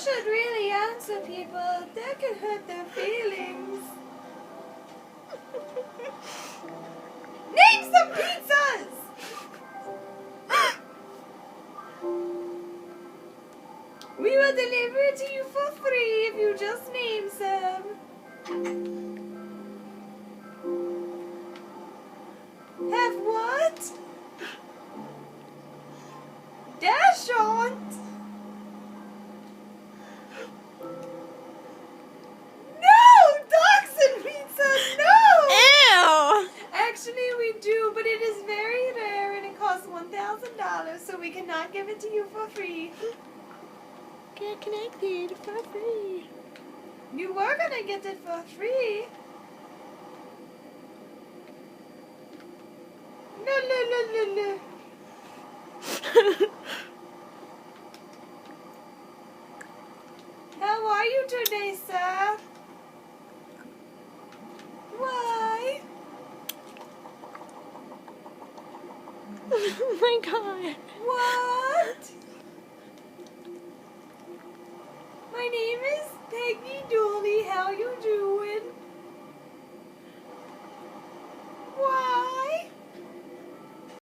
should really answer people. That can hurt their feelings. Name some pizzas! We will deliver it to you for free if you just name some. Have what? Dachshund? No! Dachshund pizza, no! Ew! Actually, we do, but it is very rare and it costs $1,000, so we cannot give it to you for free. Get connected for free. You were gonna get it for free. No, no, no, no, no. How are you today, sir? Why? Oh my god. What? My name is Peggy Dooley. How you doing?